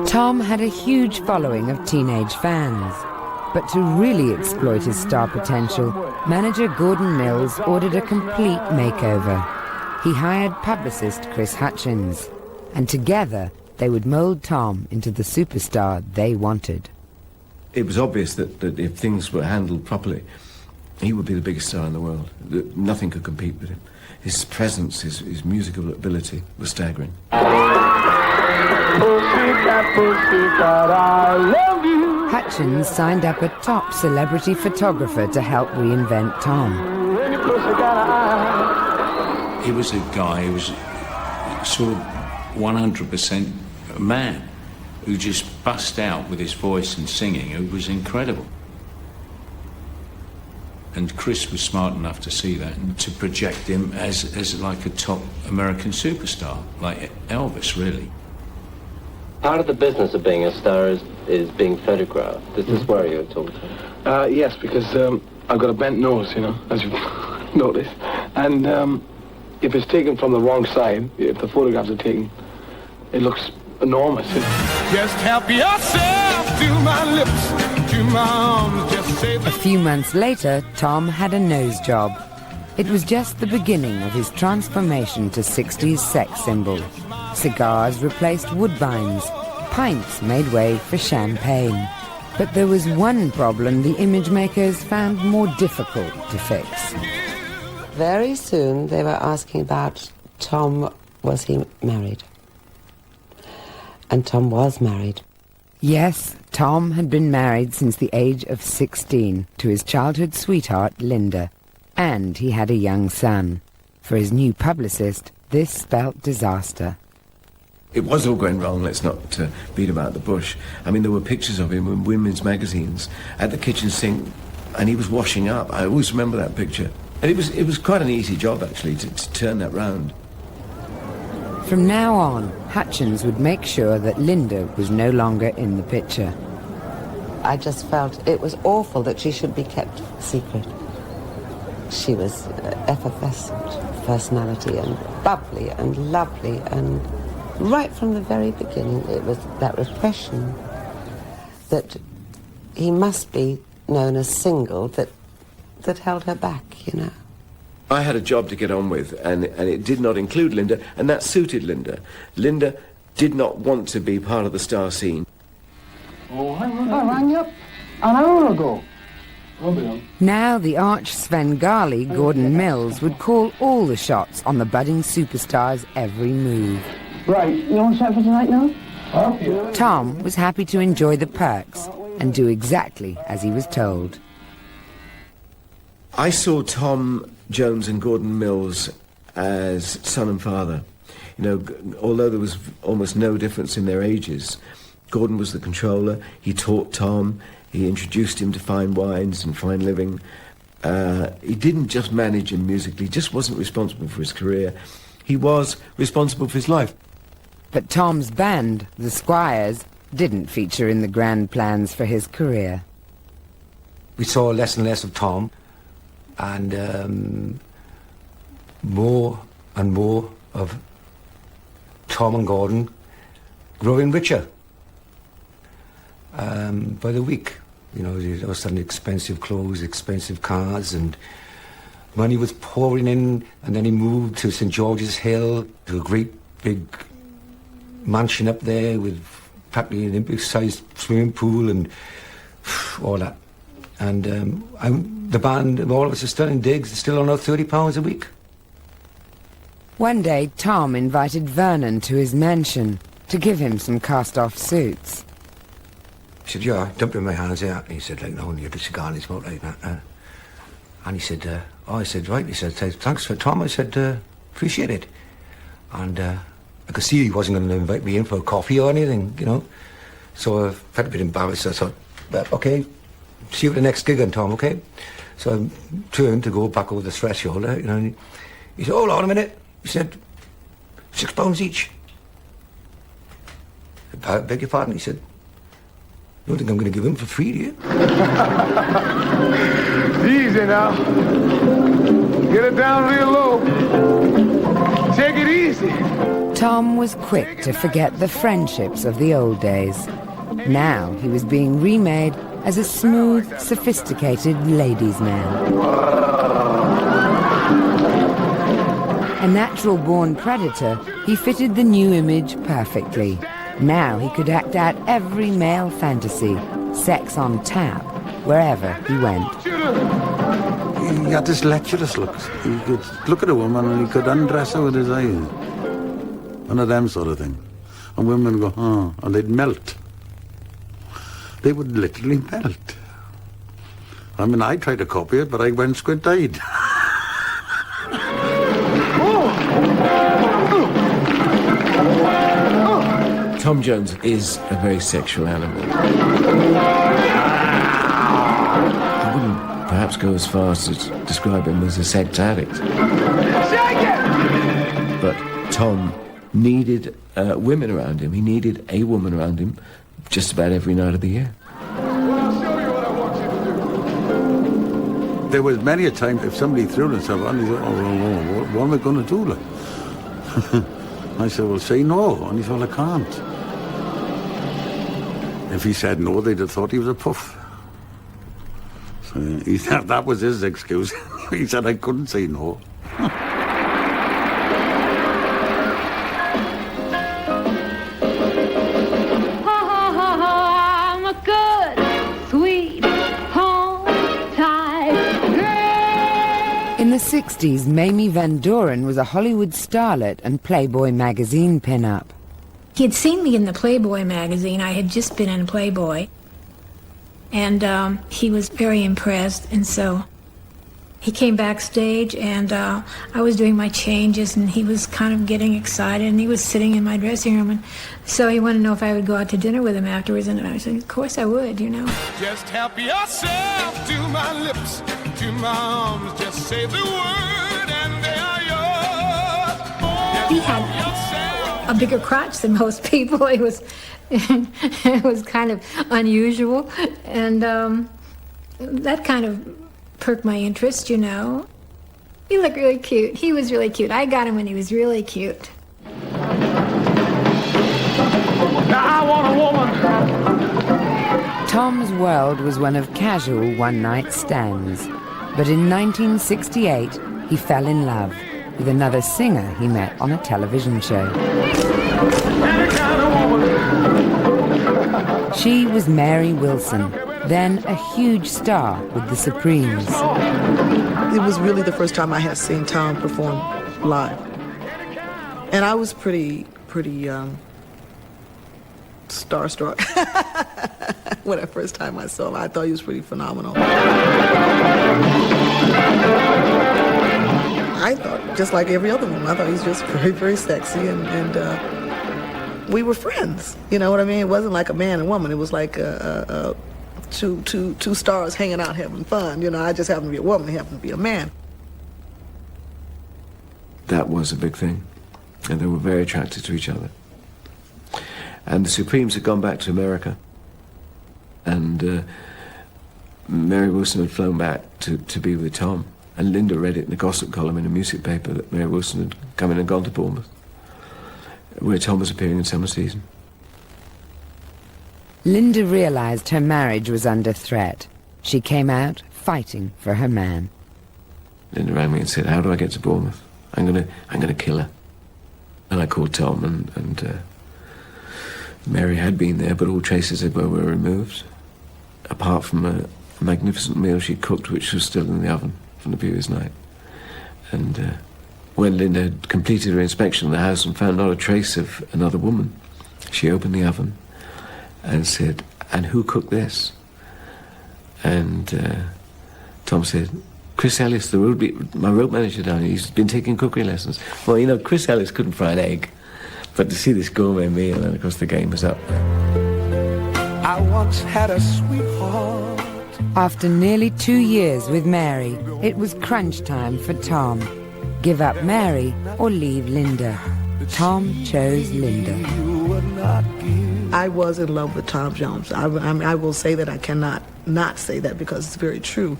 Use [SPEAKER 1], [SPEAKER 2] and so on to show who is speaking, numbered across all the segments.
[SPEAKER 1] Tom had a huge following of teenage fans. But to really exploit his star potential, manager Gordon Mills ordered a complete makeover. He hired publicist Chris Hutchins, and together they would mould Tom into the superstar they wanted.
[SPEAKER 2] It was obvious that if things were handled properly, he would be the biggest star in the world. Nothing could compete with him. His presence, his musical ability was staggering.
[SPEAKER 1] Hutchins signed up a top celebrity photographer to help reinvent Tom.
[SPEAKER 3] He was a guy who was sort of 100% a man who just bust out with his voice and singing. It was incredible. And Chris was smart enough to see that and to project him as like a top American superstar, like Elvis, really.
[SPEAKER 4] Part of the business of being a star is being photographed. Does this worry you at all?
[SPEAKER 5] Yes, because I've got a bent nose, you know, as you've noticed. And if it's taken from the wrong side, if the photographs are taken, it looks enormous.
[SPEAKER 6] Just help yourself to my lips, to my arms, just say
[SPEAKER 1] A few months later, Tom had a nose job. It was just the beginning of his transformation to 60s sex symbol. Cigars replaced woodbines. Pints made way for champagne. But there was one problem the image makers found more difficult to fix.
[SPEAKER 7] Very soon they were asking about Tom, was he married? And Tom was married.
[SPEAKER 1] Yes, Tom had been married since the age of 16 to his childhood sweetheart, Linda. And he had a young son. For his new publicist, this spelt disaster.
[SPEAKER 2] It was all going wrong, let's not beat about the bush. I mean, there were pictures of him in women's magazines at the kitchen sink, and he was washing up. I always remember that picture. And it was quite an easy job, actually, to turn that round.
[SPEAKER 1] From now on, Hutchins would make sure that Linda was no longer in the picture.
[SPEAKER 7] I just felt it was awful that she should be kept secret. She was effervescent personality and bubbly and lovely, and right from the very beginning it was that repression that he must be known as single that held her back, you know.
[SPEAKER 2] I had a job to get on with, and it did not include Linda, and that suited Linda. Linda did not want to be part of the star scene.
[SPEAKER 5] Oh, I rang you up an hour ago.
[SPEAKER 1] Now the arch Svengali, Gordon Mills, would call all the shots on the budding superstar's every move.
[SPEAKER 5] Right, you want to set for tonight now?
[SPEAKER 1] Oh. Tom was happy to enjoy the perks and do exactly as he was told.
[SPEAKER 2] I saw Tom Jones and Gordon Mills as son and father. You know, although there was almost no difference in their ages, Gordon was the controller. He taught Tom. He introduced him to fine wines and fine living. He didn't just manage him musically. He just wasn't responsible for his career. He was responsible for his life.
[SPEAKER 1] But Tom's band, the Squires, didn't feature in the grand plans for his career.
[SPEAKER 8] We saw less and less of Tom, and more and more of Tom and Gordon growing richer by the week. You know, all of a sudden expensive clothes, expensive cars, and money was pouring in. And then he moved to St. George's Hill, to a great big mansion up there with practically an Olympic-sized swimming pool and all that. And the band, all of us are still in digs, still on our £30 a week.
[SPEAKER 1] One day, Tom invited Vernon to his mansion to give him some cast-off suits.
[SPEAKER 8] He said, yeah, I dumped it in my hands here. And he said, like, no, you have a cigar and smoke like that. And he said, I said, right. He said, thanks for Tom. I said, appreciate it. And I could see he wasn't going to invite me in for a coffee or anything, you know. So I felt a bit embarrassed. I thought, okay, see you at the next gig then, Tom, okay? So I turned to go back over the threshold, you know, and he said, hold on a minute. He said, £6 each. I beg your pardon, he said. You don't think I'm going to give him for free, do you?
[SPEAKER 5] Easy now.
[SPEAKER 6] Get it down real low. Take it easy.
[SPEAKER 1] Tom was quick to forget the friendships of the old days. Now he was being remade as a smooth, sophisticated ladies' man. A natural-born predator, he fitted the new image perfectly. Now he could act out every male fantasy, sex on tap, wherever he went.
[SPEAKER 9] He had this lecherous look. He could look at a woman and he could undress her with his eyes. One of them sort of thing. And women go, oh, and they'd melt. They would literally melt. I mean, I tried to copy it, but I went squint-eyed.
[SPEAKER 2] Tom Jones is a very sexual animal. I wouldn't perhaps go as far as to describe him as a sex addict. But Tom needed women around him. He needed a woman around him just about every night of the year.
[SPEAKER 9] There was many a time if somebody threw themselves on, he said, oh, what am I going to do? Like? I said, well, say no. And he said, well, I can't. If he said no, they'd have thought he was a puff. So he said that was his excuse. He said I couldn't say no.
[SPEAKER 10] I'm a good, sweet, home type girl.
[SPEAKER 1] In the 60s, Mamie Van Doren was a Hollywood starlet and Playboy magazine pin-up.
[SPEAKER 10] He had seen me in the Playboy magazine. I had just been in Playboy. And he was very impressed. And so he came backstage, and I was doing my changes, and he was kind of getting excited, and he was sitting in my dressing room. And so he wanted to know if I would go out to dinner with him afterwards. And I said, of course I would, you know.
[SPEAKER 6] Just help yourself to my lips, to my arms. Just say the word and they are yours.
[SPEAKER 10] He had a bigger crotch than most people. It was kind of unusual, and that kind of perked my interest, you know. He looked really cute. He was really cute. I got him when he was really cute.
[SPEAKER 6] Now I want a woman.
[SPEAKER 1] Tom's world was one of casual one-night stands. But in 1968, he fell in love with another singer he met on a television show. She was Mary Wilson, then a huge star with the Supremes.
[SPEAKER 11] It was really the first time I had seen Tom perform live. And I was pretty starstruck when the first time I saw him. I thought he was pretty phenomenal. I thought, just like every other woman, I thought he was just very, very sexy, and we were friends. You know what I mean? It wasn't like a man and woman. It was like two stars hanging out having fun. You know, I just happened to be a woman, he happened to be a man.
[SPEAKER 2] That was a big thing, and they were very attracted to each other. And the Supremes had gone back to America, and Mary Wilson had flown back to be with Tom. And Linda read it in the gossip column in a music paper that Mary Wilson had come in and gone to Bournemouth, where Tom was appearing in summer season.
[SPEAKER 1] Linda realized her marriage was under threat. She came out fighting for her man.
[SPEAKER 2] Linda rang me and said, how do I get to Bournemouth? I'm gonna kill her. And I called Tom, and Mary had been there, but all traces of her were removed, apart from a magnificent meal she cooked, which was still in the oven from the previous night. And when Linda had completed her inspection of the house and found not a trace of another woman, she opened the oven and said, and who cooked this? And Tom said, Chris Ellis, my road manager down here, he's been taking cookery lessons. Well, you know, Chris Ellis couldn't fry an egg, but to see this gourmet meal, and of course the game was up.
[SPEAKER 6] I once had a sweetheart.
[SPEAKER 1] After nearly 2 years with Mary, it was crunch time for Tom. Give up Mary or leave Linda. Tom chose Linda.
[SPEAKER 11] I was in love with Tom Jones. I will say that. I cannot not say that because it's very true.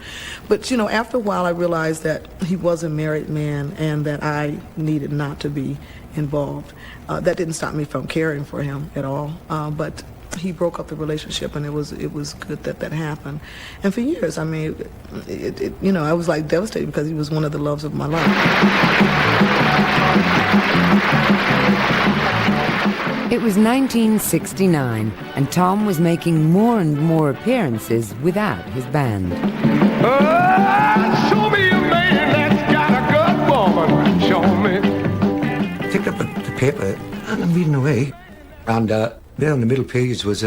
[SPEAKER 11] But, you know, after a while I realized that he was a married man and that I needed not to be involved. That didn't stop me from caring for him at all. But he broke up the relationship, and it was good that that happened. And for years, I mean, you know, I was like devastated because he was one of the loves of my life.
[SPEAKER 1] It was 1969, and Tom was making more and more appearances without his band.
[SPEAKER 6] Show me a man that's got a good woman. Show me.
[SPEAKER 8] I picked up the paper and I'm reading away, and there on the middle page was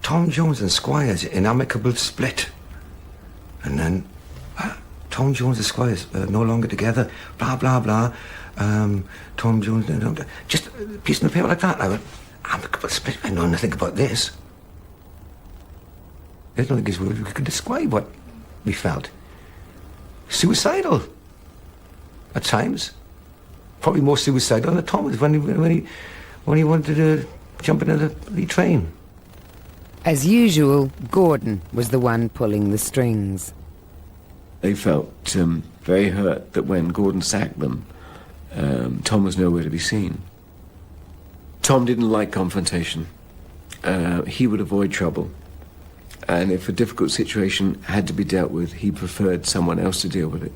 [SPEAKER 8] Tom Jones and Squires in amicable split, and then Tom Jones and Squires no longer together. Blah blah blah. Tom Jones, just a piece of paper like that. I went, amicable split. I know nothing about this. There's nothing we could describe what we felt. Suicidal. At times. Probably more suicidal than Tom was when he wanted to jump into the train.
[SPEAKER 1] As usual, Gordon was the one pulling the strings.
[SPEAKER 2] They felt very hurt that when Gordon sacked them, Tom was nowhere to be seen. Tom didn't like confrontation. He would avoid trouble. And if a difficult situation had to be dealt with, he preferred someone else to deal with it.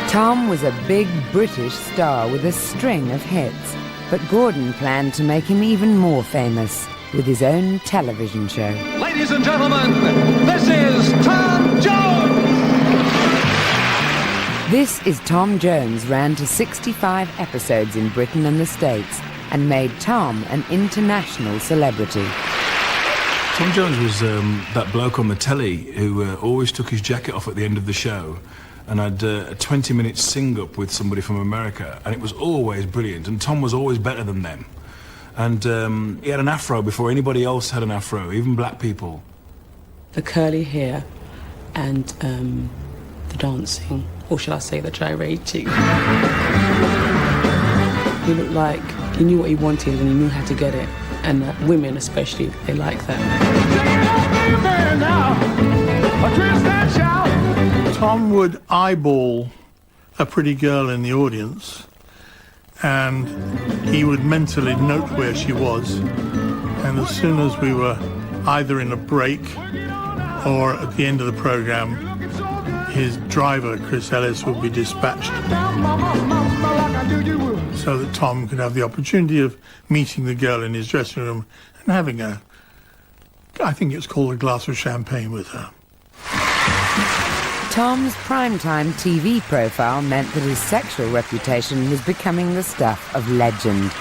[SPEAKER 1] Tom was a big British star with a string of hits, but Gordon planned to make him even more famous with his own television show.
[SPEAKER 6] Ladies and gentlemen, this is Tom Jones!
[SPEAKER 1] This is Tom Jones ran to 65 episodes in Britain and the States and made Tom an international celebrity.
[SPEAKER 12] Tom Jones was that bloke on the telly who always took his jacket off at the end of the show and had a 20-minute sing-up with somebody from America, and it was always brilliant, and Tom was always better than them. And he had an afro before anybody else had an afro, even black people.
[SPEAKER 13] The curly hair and the dancing, or should I say the gyrating. He looked like he knew what he wanted and he knew how to get it. And women especially, they like that.
[SPEAKER 14] Tom would eyeball a pretty girl in the audience, and he would mentally note where she was. And as soon as we were either in a break or at the end of the program, his driver, Chris Ellis, would be dispatched so that Tom could have the opportunity of meeting the girl in his dressing room and having I think it's called a glass of champagne with her.
[SPEAKER 1] Tom's primetime TV profile meant that his sexual reputation was becoming the stuff of legend.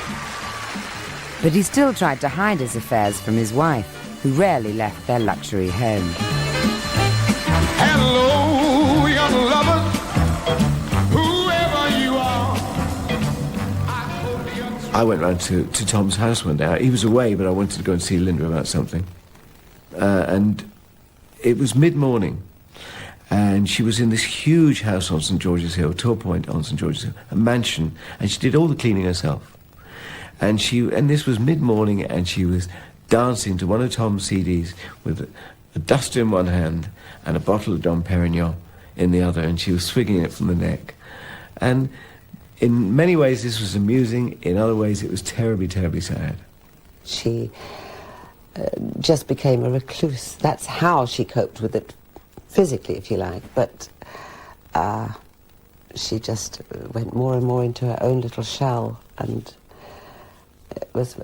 [SPEAKER 1] But he still tried to hide his affairs from his wife, who rarely left their luxury home.
[SPEAKER 6] Hello, young lovers, whoever you are.
[SPEAKER 2] I went round to Tom's house one day. He was away, but I wanted to go and see Linda about something. And it was mid-morning, and she was in this huge house on St. George's Hill, Tor Point on St. George's Hill, a mansion, and she did all the cleaning herself. And this was mid-morning, and she was dancing to one of Tom's CDs with a duster in one hand and a bottle of Dom Perignon in the other, and she was swigging it from the neck. And in many ways this was amusing, in other ways it was terribly, terribly sad.
[SPEAKER 7] She just became a recluse. That's how she coped with it, physically, if you like. But she just went more and more into her own little shell, and it was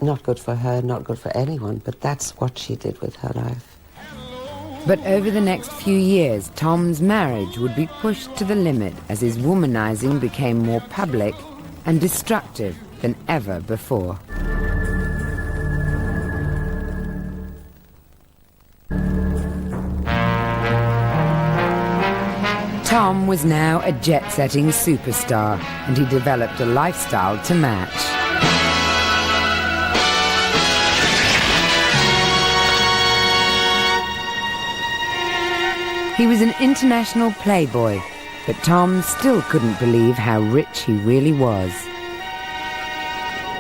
[SPEAKER 7] not good for her, not good for anyone, but that's what she did with her life.
[SPEAKER 1] But over the next few years, Tom's marriage would be pushed to the limit as his womanizing became more public and destructive than ever before. Tom was now a jet-setting superstar, and he developed a lifestyle to match. He was an international playboy, but Tom still couldn't believe how rich he really was.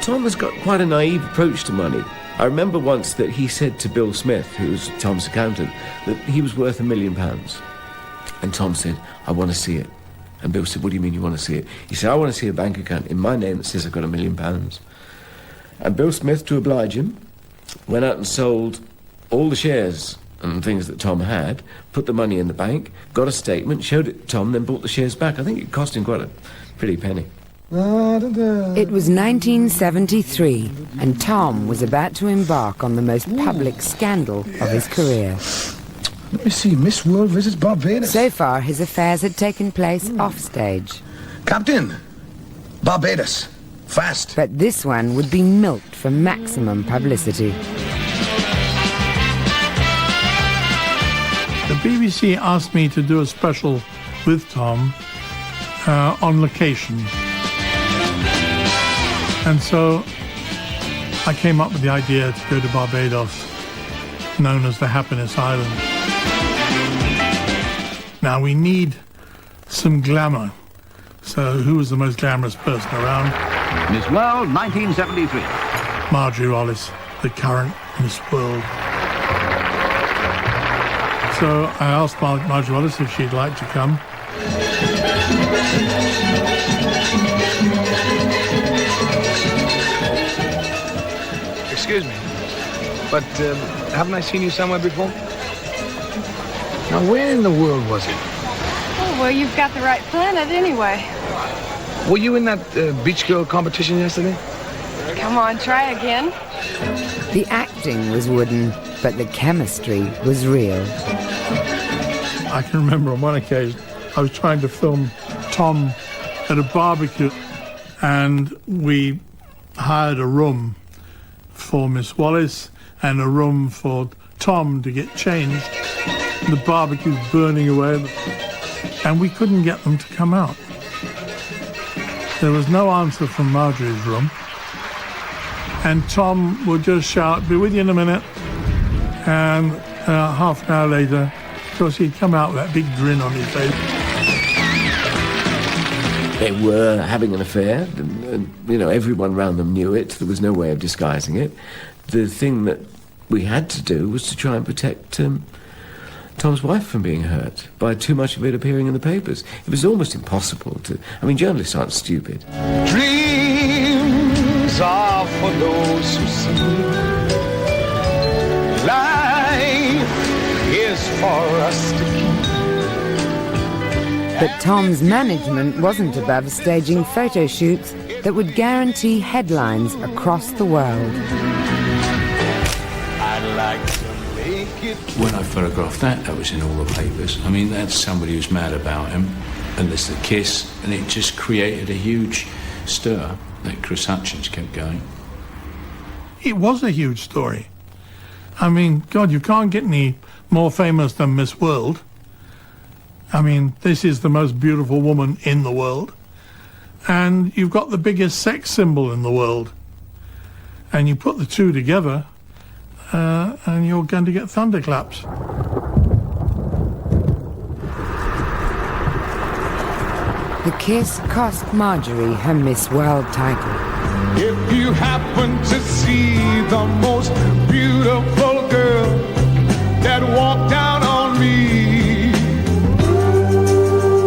[SPEAKER 2] Tom has got quite a naive approach to money. I remember once that he said to Bill Smith, who was Tom's accountant, that he was worth £1 million. And Tom said, I want to see it. And Bill said, what do you mean you want to see it? He said, I want to see a bank account in my name that says I've got £1 million. And Bill Smith, to oblige him, went out and sold all the shares and things that Tom had, put the money in the bank, got a statement, showed it to Tom, then bought the shares back. I think it cost him quite a pretty penny.
[SPEAKER 1] It was 1973, and Tom was about to embark on the most public scandal of his career.
[SPEAKER 15] Let me see, Miss World visits Barbados.
[SPEAKER 1] So far, his affairs had taken place offstage.
[SPEAKER 15] Captain, Barbados, fast.
[SPEAKER 1] But this one would be milked for maximum publicity.
[SPEAKER 14] The BBC asked me to do a special with Tom on location. And so I came up with the idea to go to Barbados, known as the Happiness Island. Now we need some glamour. So who was the most glamorous person around?
[SPEAKER 16] Miss World, 1973.
[SPEAKER 14] Marjorie Wallace, the current Miss World. So I asked Marjorie Wallace if she'd like to come.
[SPEAKER 5] Excuse me, but haven't I seen you somewhere before? Now, where in the world was it?
[SPEAKER 17] Oh, well, you've got the right planet anyway.
[SPEAKER 5] Were you in that beach girl competition yesterday?
[SPEAKER 17] Come on, try again.
[SPEAKER 1] The acting was wooden, but the chemistry was real.
[SPEAKER 14] I can remember on one occasion I was trying to film Tom at a barbecue, and we hired a room for Miss Wallace and a room for Tom to get changed. The barbecue's burning away, and we couldn't get them to come out. There was no answer from Marjorie's room, and Tom would just shout, "Be with you in a minute," and half an hour later, of course, he'd come out with that big grin on his face.
[SPEAKER 2] They were having an affair, and, you know, everyone around them knew it. There was no way of disguising it. The thing that we had to do was to try and protect Tom's wife from being hurt by too much of it appearing in the papers. It was almost impossible to... I mean, journalists aren't stupid.
[SPEAKER 6] Dreams are for those who see. Life is for us to keep.
[SPEAKER 1] But Tom's management wasn't above staging photo shoots that would guarantee headlines across the world.
[SPEAKER 6] I'd like to make it.
[SPEAKER 3] When I photographed that was in all the papers. I mean, that's somebody who's mad about him, and there's the kiss, and it just created a huge stir that Chris Hutchins kept going.
[SPEAKER 14] It was a huge story. I mean, God, you can't get any more famous than Miss World. I mean, this is the most beautiful woman in the world. And you've got the biggest sex symbol in the world. And you put the two together, and you're going to get thunderclaps.
[SPEAKER 1] The kiss cost Marjorie her Miss World title.
[SPEAKER 6] If you happen to see the most beautiful girl that walked down on me,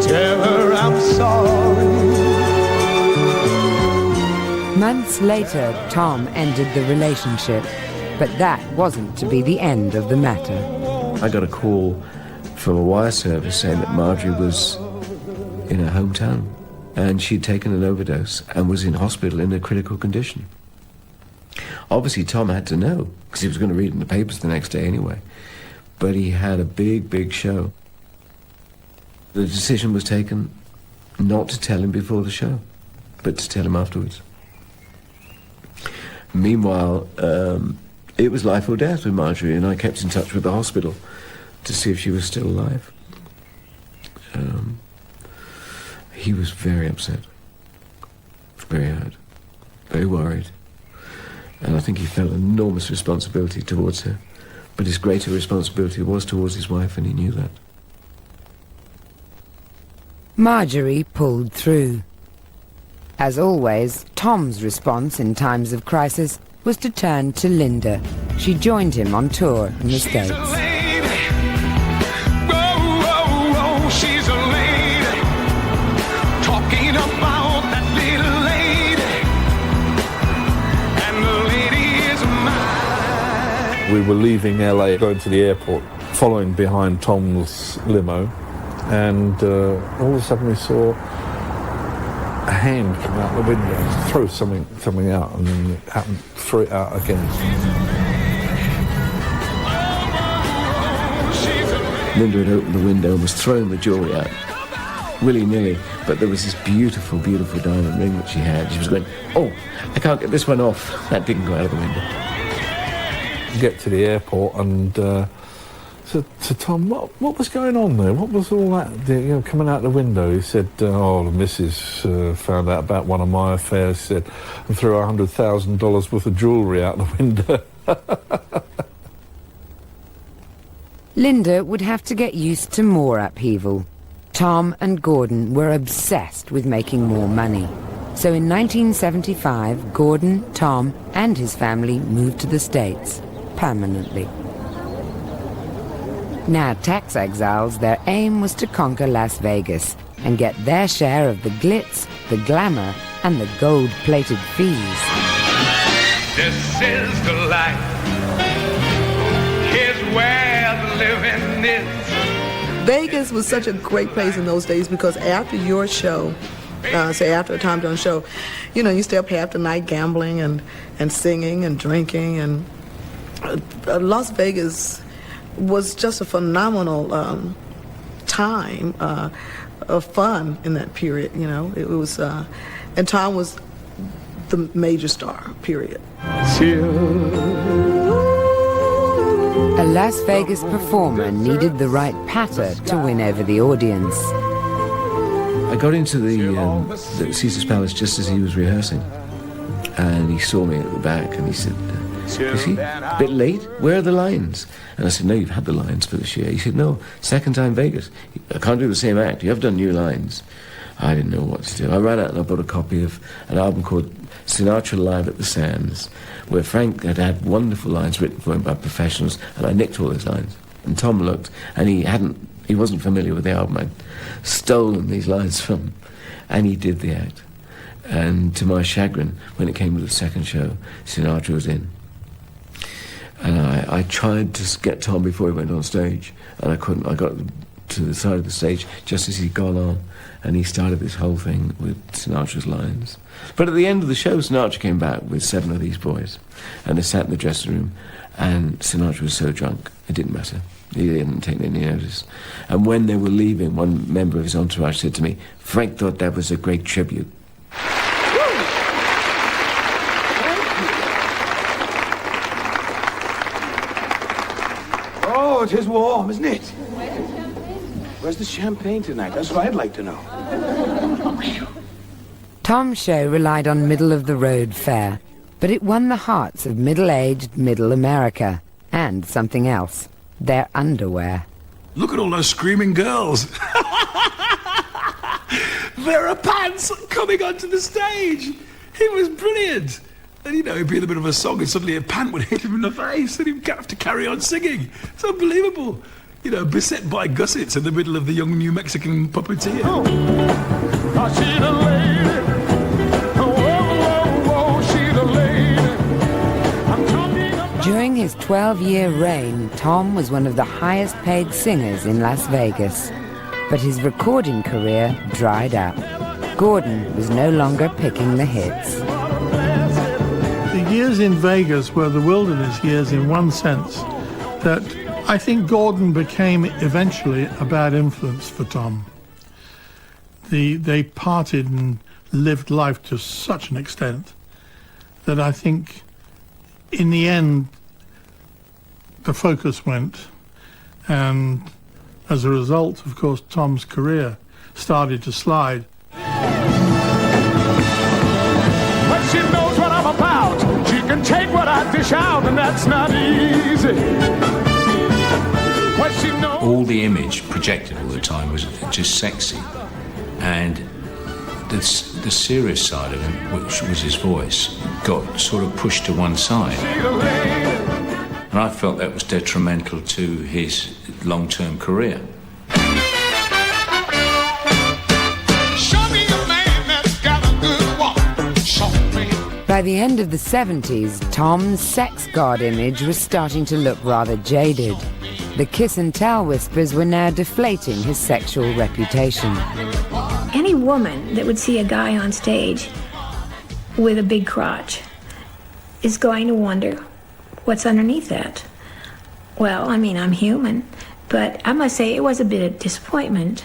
[SPEAKER 6] tell her I'm sorry.
[SPEAKER 1] Months later, Tom ended the relationship, but that wasn't to be the end of the matter.
[SPEAKER 2] I got a call from a wire service saying that Marjorie was in her hometown, and she'd taken an overdose and was in hospital in a critical condition. Obviously, Tom had to know, because he was going to read in the papers the next day anyway. But he had a big, big show. The decision was taken not to tell him before the show, but to tell him afterwards. Meanwhile, it was life or death with Marjorie, and I kept in touch with the hospital to see if she was still alive. He was very upset, very hurt, very worried, and I think he felt enormous responsibility towards her. But his greater responsibility was towards his wife, and he knew that.
[SPEAKER 1] Marjorie pulled through. As always, Tom's response in times of crisis was to turn to Linda. She joined him on tour in the States.
[SPEAKER 6] She's a lady, talking about that little lady, and the lady is mine.
[SPEAKER 18] We were leaving LA, going to the airport, following behind Tom's limo, and all of a sudden we saw a hand come out the window, throw something out, and then it happened, throw it out again.
[SPEAKER 2] Linda had opened the window and was throwing the jewellery out, willy-nilly, but there was this beautiful, beautiful diamond ring that she had. She was going, oh, I can't get this one off. That didn't go out of the window.
[SPEAKER 18] Get to the airport and said to Tom, what was going on there? What was all that, coming out the window? He said, oh, the missus found out about one of my affairs, said, and threw $100,000 worth of jewellery out the window.
[SPEAKER 1] Linda would have to get used to more upheaval. Tom and Gordon were obsessed with making more money. So in 1975, Gordon, Tom, and his family moved to the States, permanently. Now tax exiles, their aim was to conquer Las Vegas and get their share of the glitz, the glamour, and the gold-plated fees.
[SPEAKER 6] This is the life. Here's where the living is.
[SPEAKER 11] Vegas was such a great place in those days because after your show, say after a Tom Jones show, you stay up half the night gambling and singing and drinking, and Las Vegas was just a phenomenal time of fun in that period. It was, and Tom was the major star. Period.
[SPEAKER 1] A Las Vegas performer needed the right patter to win over the audience.
[SPEAKER 2] I got into the Caesar's Palace just as he was rehearsing, and he saw me at the back, and he said, "Is he a bit late? Where are the lines?" And I said, "No, you've had the lines for this year." He said, "No, second time Vegas. I can't do the same act. You have done new lines." I didn't know what to do. I ran out and I bought a copy of an album called Sinatra Live at the Sands, where Frank had wonderful lines written for him by professionals, and I nicked all his lines. And Tom looked, and he wasn't familiar with the album. I'd stolen these lines from him, and he did the act. And to my chagrin, when it came to the second show, Sinatra was in. And I tried to get Tom before he went on stage, and I couldn't. I got to the side of the stage just as he'd gone on, and he started this whole thing with Sinatra's lines. But at the end of the show, Sinatra came back with 7 of these boys, and they sat in the dressing room, and Sinatra was so drunk, it didn't matter. He didn't take any notice. And when they were leaving, one member of his entourage said to me, "Frank thought that was a great tribute."
[SPEAKER 15] Oh, it is warm, isn't it? Where's the champagne tonight? That's what I'd like to know.
[SPEAKER 1] Tom's show relied on middle-of-the-road fare, but it won the hearts of middle-aged middle America, and something else, their underwear.
[SPEAKER 12] Look at all those screaming girls. Vera Pants coming onto the stage. It was brilliant. And it'd be in the middle of a song and suddenly a pant would hit him in the face and he'd have to carry on singing. It's unbelievable. Beset by gussets in the middle of the young New Mexican puppeteer.
[SPEAKER 6] Oh, she's a lady. Oh, she's a lady. I'm talking about...
[SPEAKER 1] During his 12-year reign, Tom was one of the highest-paid singers in Las Vegas. But his recording career dried up. Gordon was no longer picking the hits.
[SPEAKER 14] The years in Vegas were the wilderness years in one sense, that I think Gordon became eventually a bad influence for Tom. They parted and lived life to such an extent that I think in the end the focus went, and as a result, of course, Tom's career started to slide.
[SPEAKER 6] But she knows what I'm about. She can take what I dish out, and that's not easy.
[SPEAKER 3] All the image projected all the time was just sexy, and the serious side of him, which was his voice, got sort of pushed to one side. And I felt that was detrimental to his long-term career.
[SPEAKER 1] By the end of the 70s, Tom's sex god image was starting to look rather jaded. The kiss and tell whispers were now deflating his sexual reputation.
[SPEAKER 10] Any woman that would see a guy on stage with a big crotch is going to wonder what's underneath that. Well, I mean, I'm human, but I must say it was a bit of disappointment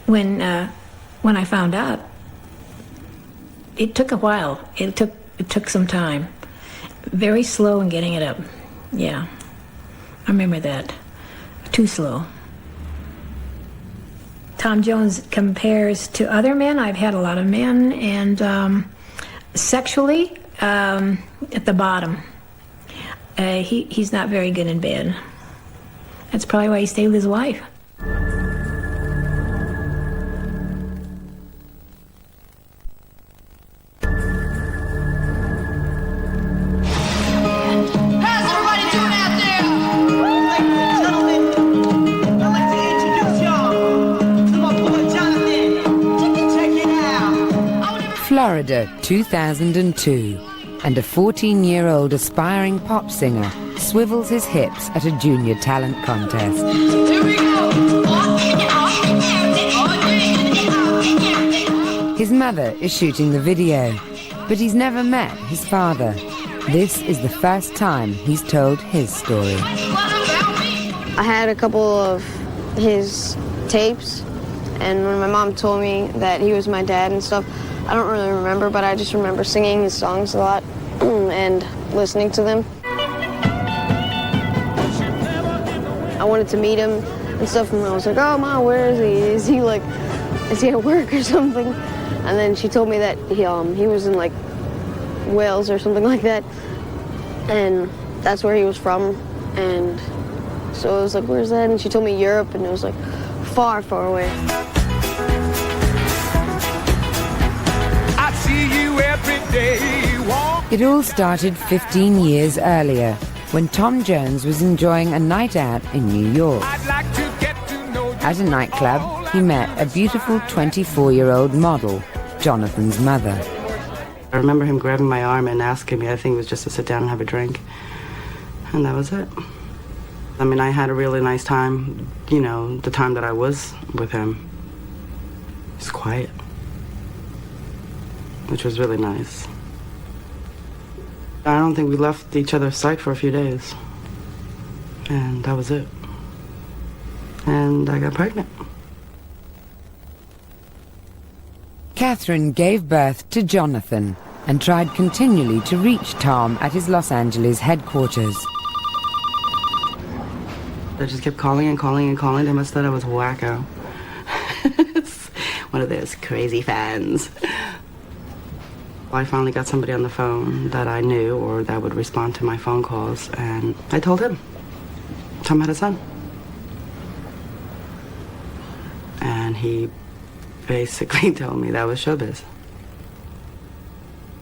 [SPEAKER 10] when I found out. It took a while. It took some time. Very slow in getting it up. Yeah, I remember that. Too slow. Tom Jones compares to other men. I've had a lot of men, and sexually, at the bottom. He's not very good in bed. That's probably why he stayed with his wife.
[SPEAKER 1] Florida, 2002, and a 14-year-old aspiring pop singer swivels his hips at a junior talent contest.
[SPEAKER 19] Here we go.
[SPEAKER 1] His mother is shooting the video, but he's never met his father. This is the first time he's told his story.
[SPEAKER 19] I had a couple of his tapes, and when my mom told me that he was my dad and stuff, I don't really remember, but I just remember singing his songs a lot and listening to them. I wanted to meet him and stuff, and I was like, oh, Mom, where is he? Is he at work or something? And then she told me that he was in, like, Wales or something like that, and that's where he was from. And so I was like, where's that? And she told me Europe, and it was, like, far, far away.
[SPEAKER 1] It all started 15 years earlier, when Tom Jones was enjoying a night out in New York. At a nightclub, he met a beautiful 24-year-old model, Jonathan's mother.
[SPEAKER 20] I remember him grabbing my arm and asking me, I think it was just to sit down and have a drink. And that was it. I mean, I had a really nice time, you know, the time that I was with him. It was quiet, which was really nice. I don't think we left each other's sight for a few days. And that was it. And I got pregnant.
[SPEAKER 1] Catherine gave birth to Jonathan and tried continually to reach Tom at his Los Angeles headquarters.
[SPEAKER 20] They just kept calling and calling and calling. They must have thought I was wacko. One of those crazy fans. I finally got somebody on the phone that I knew or that would respond to my phone calls, and I told him Tom had a son. And he basically told me that was showbiz.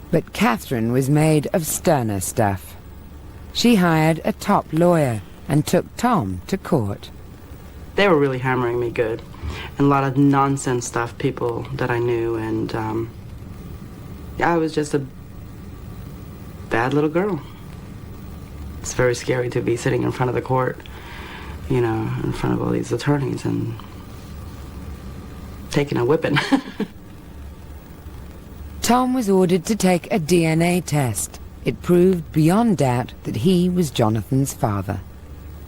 [SPEAKER 1] But Catherine was made of sterner stuff. She hired a top lawyer and took Tom to court.
[SPEAKER 20] They were really hammering me good. And a lot of nonsense stuff, people that I knew, and I was just a bad little girl. It's very scary to be sitting in front of the court, you know, in front of all these attorneys and taking a whipping.
[SPEAKER 1] Tom was ordered to take a DNA test. It proved beyond doubt that he was Jonathan's father.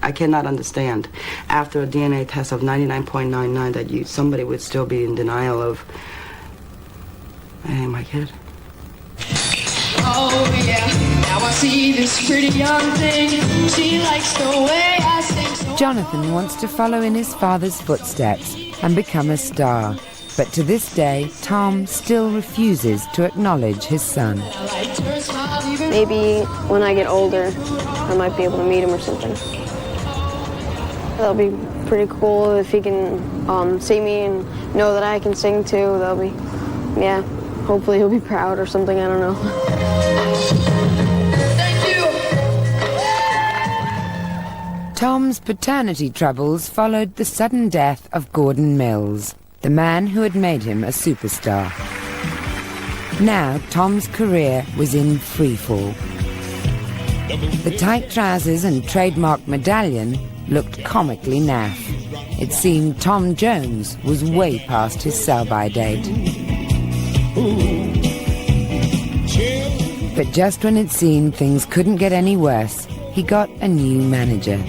[SPEAKER 20] I cannot understand, after a DNA test of 99.99, that somebody would still be in denial of, hey, my kid.
[SPEAKER 19] Oh yeah, now I see this pretty young thing. She likes the way I sing so.
[SPEAKER 1] Jonathan wants to follow in his father's footsteps and become a star. But to this day, Tom still refuses to acknowledge his son.
[SPEAKER 19] Maybe when I get older, I might be able to meet him or something. That'll be pretty cool if he can see me and know that I can sing too. That'll be yeah, hopefully he'll be proud or something, I don't know.
[SPEAKER 1] Tom's paternity troubles followed the sudden death of Gordon Mills, the man who had made him a superstar. Now Tom's career was in freefall. The tight trousers and trademark medallion looked comically naff. It seemed Tom Jones was way past his sell-by date. But just when it seemed things couldn't get any worse, he got a new manager.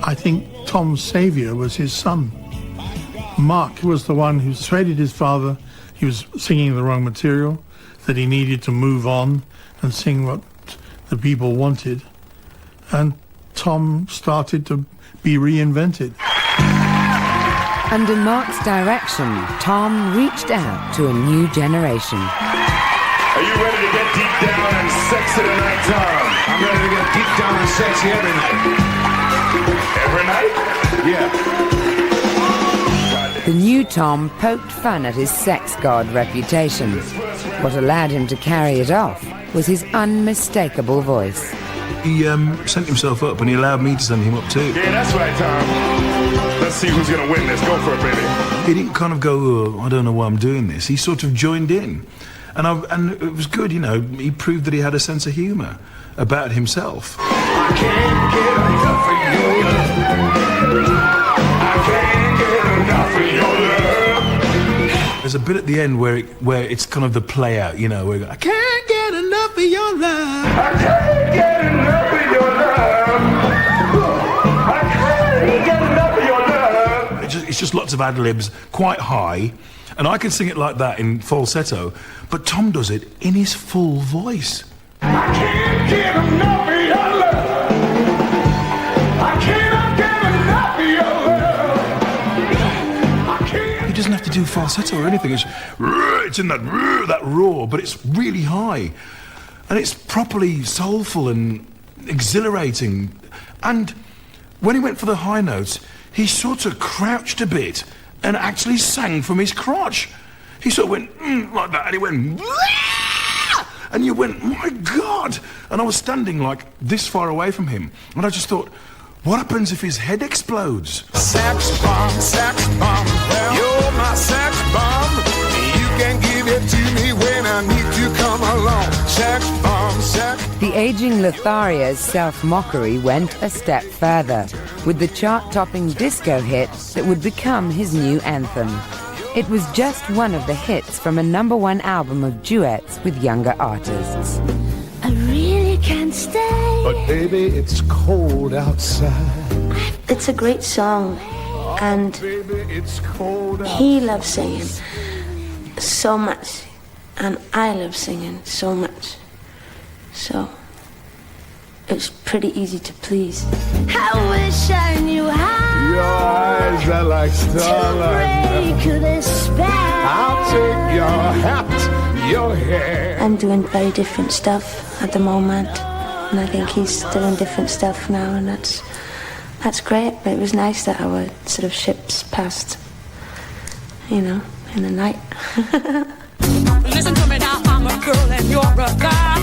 [SPEAKER 14] I think Tom's saviour was his son. Mark was the one who persuaded his father he was singing the wrong material, that he needed to move on and sing what the people wanted. And Tom started to be reinvented.
[SPEAKER 1] Under Mark's direction, Tom reached out to a new generation.
[SPEAKER 6] Are you ready to get deep down and sexy tonight, Tom? I'm ready to get deep down and sexy every night. Every night? Yeah.
[SPEAKER 1] The new Tom poked fun at his sex god reputation. What allowed him to carry it off was his unmistakable voice.
[SPEAKER 12] He sent himself up, and he allowed me to send him up too.
[SPEAKER 6] Yeah, that's right, Tom. Let's see who's gonna win this. Go for it, baby.
[SPEAKER 12] He didn't kind of go, oh, I don't know why I'm doing this. He sort of joined in. And it was good, you know. He proved that he had a sense of humour about himself.
[SPEAKER 6] I can't get enough of your love. I can't get enough of your love.
[SPEAKER 12] There's a bit at the end where it's kind of the play out, you know, where I can't get enough of your love.
[SPEAKER 6] I can't get enough of your love. I can't get enough of your love.
[SPEAKER 12] It's just lots of ad-libs, quite high. And I can sing it like that in falsetto, but Tom does it in his full voice.
[SPEAKER 6] I can't get enough of your love. I cannot get enough of your love. I can't.
[SPEAKER 12] He doesn't have to do falsetto or anything. It's in that roar, but it's really high. And it's properly soulful and exhilarating. And when he went for the high notes, he sort of crouched a bit and actually sang from his crotch. He sort of went like that, and he went, and you went, my God! And I was standing like this far away from him, and I just thought, what happens if his head explodes?
[SPEAKER 6] Sex bomb, well, you're my sex bomb. You can give it to me when I need to come along. Sex bomb, sex.
[SPEAKER 1] The aging Lotharia's self-mockery went a step further, with the chart-topping disco hit that would become his new anthem. It was just one of the hits from a #1 album of duets with younger artists.
[SPEAKER 21] I really can't stay.
[SPEAKER 6] But baby, it's cold outside.
[SPEAKER 21] It's a great song, and he loves singing so much, and I love singing so much. So it's pretty easy to please. I wish I knew how.
[SPEAKER 6] Your eyes are like starlight.
[SPEAKER 21] To break this spell.
[SPEAKER 6] I'll take your hat, your hair.
[SPEAKER 21] I'm doing very different stuff at the moment, and I think he's doing different stuff now, and that's great. But it was nice that our sort of ships passed, you know, in the night.
[SPEAKER 22] Listen to me now, I'm a girl and you're a guy.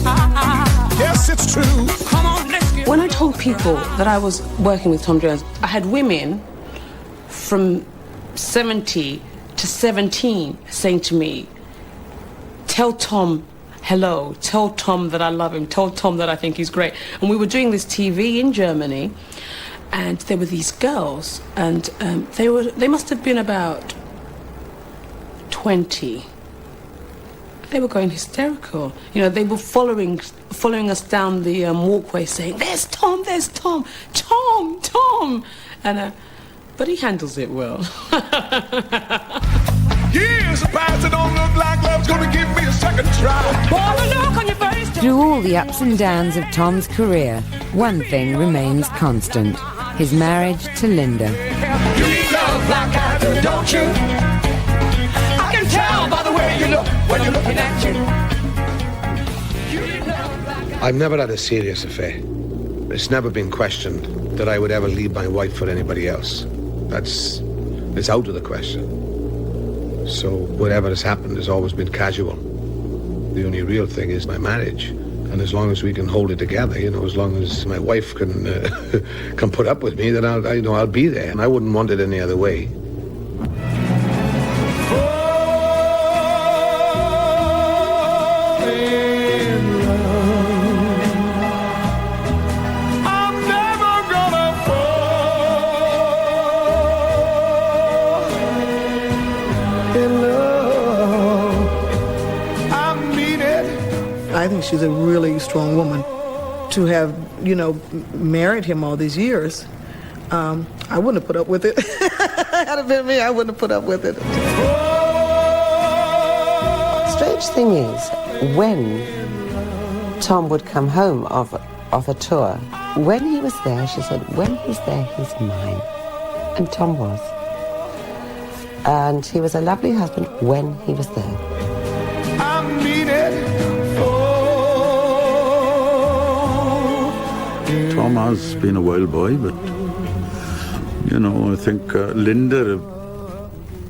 [SPEAKER 6] Yes, it's true.
[SPEAKER 22] Come on, let's get.
[SPEAKER 13] When I told people that I was working with Tom Jones, I had women from 70 to 17 saying to me, tell Tom hello, tell Tom that I love him, tell Tom that I think he's great. And we were doing this TV in Germany, and there were these girls, and they must have been about 20. They were going hysterical. You know, they were following us down the walkway saying, there's Tom, Tom, Tom. And, but he handles it well.
[SPEAKER 6] Here's a path that don't look like love's gonna give me a second try.
[SPEAKER 22] Boy, look on your face.
[SPEAKER 1] Through all the ups and downs of Tom's career, one thing remains constant: his marriage to Linda.
[SPEAKER 22] You need love like I do, don't you? I can tell by the way you look when you're looking at you.
[SPEAKER 15] I've never had a serious affair. It's never been questioned that I would ever leave my wife for anybody else. It's out of the question.
[SPEAKER 4] So whatever has happened has always been casual. The only real thing is my marriage. And as long as we can hold it together, you know, as long as my wife can can put up with me, then I'll be there. And I wouldn't want it any other way.
[SPEAKER 11] I think she's a really strong woman. To have, you know, married him all these years, I wouldn't have put up with it. Had it been me, I wouldn't have put up with it.
[SPEAKER 7] Strange thing is, when Tom would come home of a tour, when he was there, she said, when he's there, he's mine. And Tom was. And he was a lovely husband when he was there.
[SPEAKER 9] Tom has been a wild boy, but, you know, I think Linda,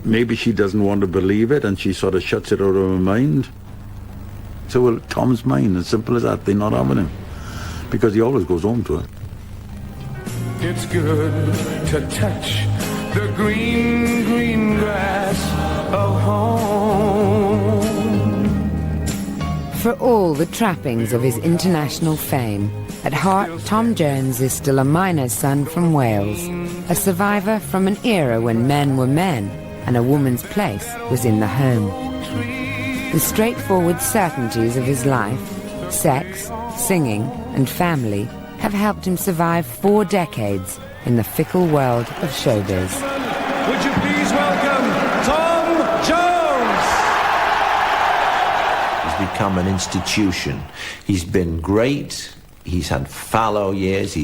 [SPEAKER 9] maybe she doesn't want to believe it and she sort of shuts it out of her mind. So, well, Tom's mine, as simple as that. They're not having him, because he always goes home to her.
[SPEAKER 22] It's good to touch the green, green grass of home.
[SPEAKER 1] For all the trappings of his international fame, at heart, Tom Jones is still a miner's son from Wales, a survivor from an era when men were men and a woman's place was in the home. The straightforward certainties of his life, sex, singing, and family have helped him survive 4 decades in the fickle world of showbiz.
[SPEAKER 22] Would you please welcome Tom Jones?
[SPEAKER 23] He's become an institution. He's been great. He's had fallow years.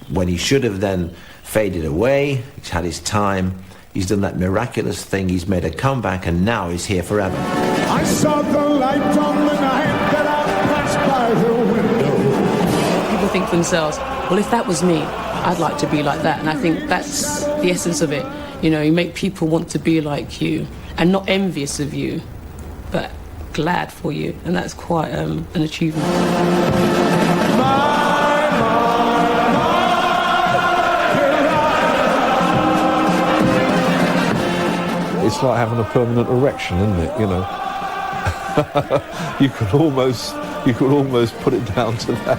[SPEAKER 23] When he should have then faded away, he's had his time. He's done that miraculous thing. He's made a comeback, and now he's here forever.
[SPEAKER 22] I saw the light on the night that I passed by the window.
[SPEAKER 13] People think to themselves, well, if that was me, I'd like to be like that. And I think that's the essence of it. You know, you make people want to be like you and not envious of you, but glad for you. And that's quite an achievement.
[SPEAKER 18] It's like having a permanent erection, isn't it? You know, you could almost put it down to that.